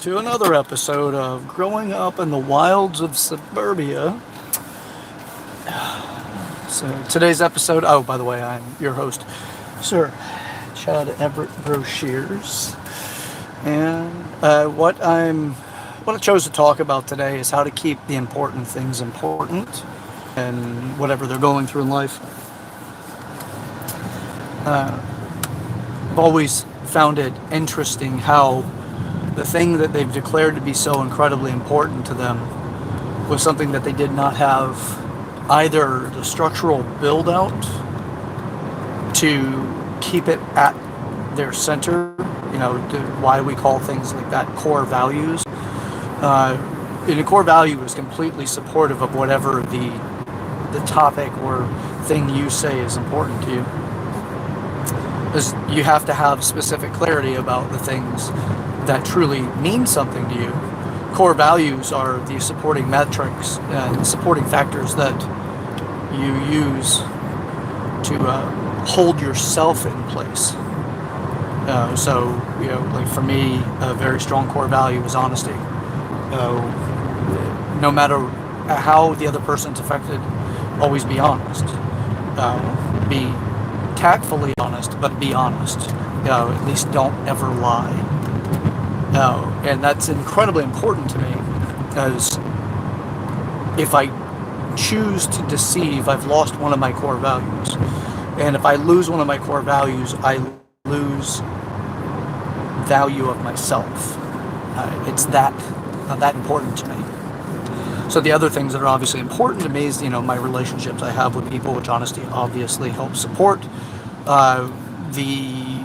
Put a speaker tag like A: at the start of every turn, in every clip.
A: to another episode of Growing Up in the Wilds of Suburbia. So today's episode, oh, by the way, I'm your host, Sir Chad Everett Broshears. And what I chose to talk about today is how to keep the important things important and whatever they're going through in life. I've always found it interesting how the thing that they've declared to be so incredibly important to them was something that they did not have either the structural build out to keep it at their center, why we call things like that core values. And a core value is completely supportive of whatever the topic or thing you say is important to you. Because you have to have specific clarity about the things that truly mean something to you. Core values are the supporting metrics and supporting factors that you use to hold yourself in place. Like for me, a very strong core value is honesty. No matter how the other person's affected, always be honest. Be tactfully honest, but be honest. At least don't ever lie. And that's incredibly important to me, because if I choose to deceive, I've lost one of my core values. And if I lose one of my core values, I lose value of myself. It's that important to me. So the other things that are obviously important to me is, my relationships I have with people, which honesty obviously helps support. The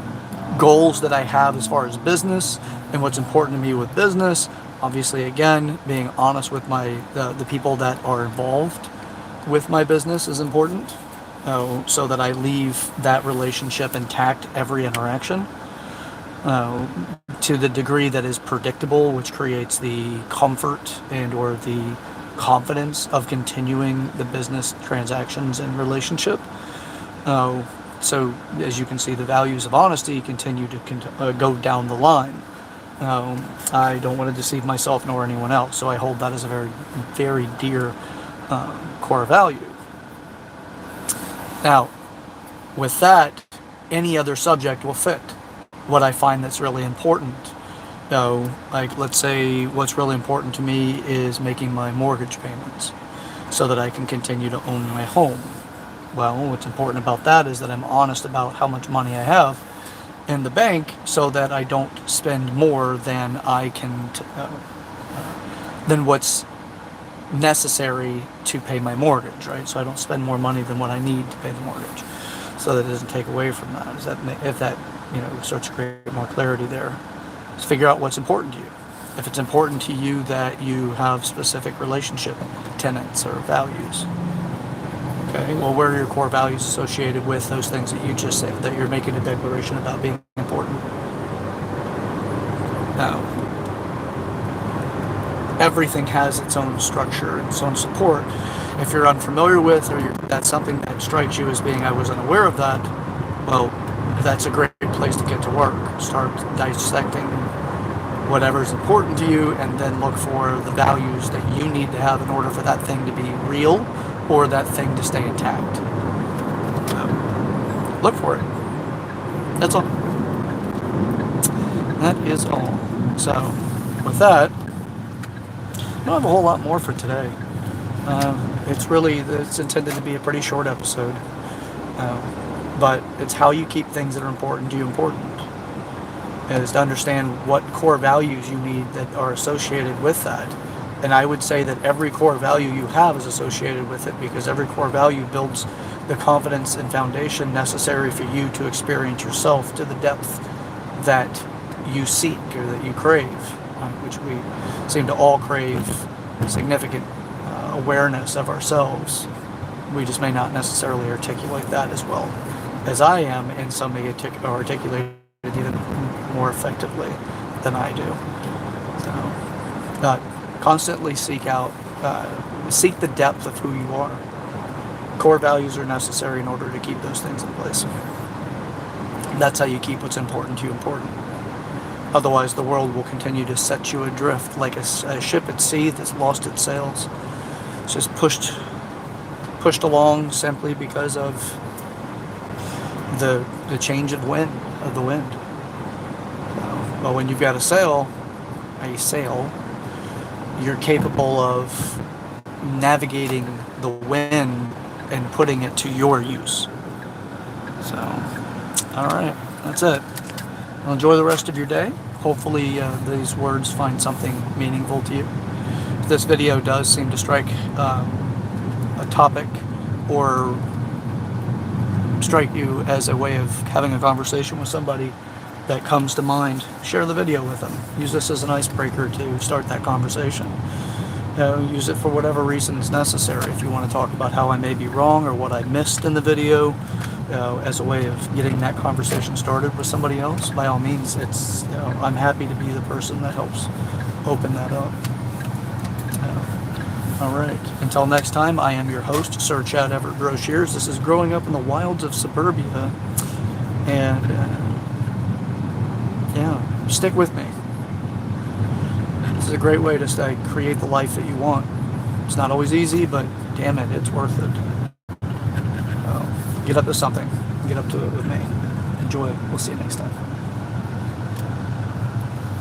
A: goals that I have as far as business and what's important to me with business, obviously, again, being honest with the people that are involved with my business is important, so that I leave that relationship intact every interaction, to the degree that is predictable, which creates the comfort and or the confidence of continuing the business transactions and relationship. So as you can see, the values of honesty continue to go down the line. I don't want to deceive myself nor anyone else, so I hold that as a very, very dear core value. Now, with that, any other subject will fit. What I find that's really important, like let's say what's really important to me is making my mortgage payments so that I can continue to own my home. Well, what's important about that is that I'm honest about how much money I have in the bank so that I don't spend more than I can, than what's necessary to pay my mortgage, right? So I don't spend more money than what I need to pay the mortgage, so that it doesn't take away from that. If that starts to create more clarity there, just figure out what's important to you. If it's important to you that you have specific relationship tenets or values, okay, well, where are your core values associated with those things that you just said, that you're making a declaration about being important? Now, everything has its own structure and its own support. If you're unfamiliar with, or that's something that strikes you as being, I was unaware of that, well, that's a great place to get to work. Start dissecting whatever's important to you, and then look for the values that you need to have in order for that thing to be real, or that thing to stay intact. Look for it. That's all. That is all. So, with that, I don't have a whole lot more for today. It's intended to be a pretty short episode. But it's how you keep things that are important to you important. Is to understand what core values you need that are associated with that. And I would say that every core value you have is associated with it, because every core value builds the confidence and foundation necessary for you to experience yourself to the depth that you seek or that you crave, which we seem to all crave significant awareness of ourselves. We just may not necessarily articulate that as well as I am, and some may articulate it even more effectively than I do. So, constantly seek the depth of who you are. Core values are necessary in order to keep those things in place. That's how you keep what's important to you important. Otherwise, the world will continue to set you adrift like a ship at sea that's lost its sails. It's just pushed along simply because of the change of the wind. But when you've got a sail, you're capable of navigating the wind and putting it to your use. So, all right, that's it. Well, enjoy the rest of your day. Hopefully these words find something meaningful to you. If this video does seem to strike a topic or strike you as a way of having a conversation with somebody that comes to mind, share the video with them. Use this as an icebreaker to start that conversation. Use it for whatever reason is necessary. If you want to talk about how I may be wrong or what I missed in the video, as a way of getting that conversation started with somebody else, by all means, I'm happy to be the person that helps open that up. All right. Until next time, I am your host, Sir Chad Everett Broshears. This is Growing Up in the Wilds of Suburbia. And, stick with me. This is a great way to create the life that you want. It's not always easy, but damn it, it's worth it. Get up to something. Get up to it with me. Enjoy it. We'll see you next time.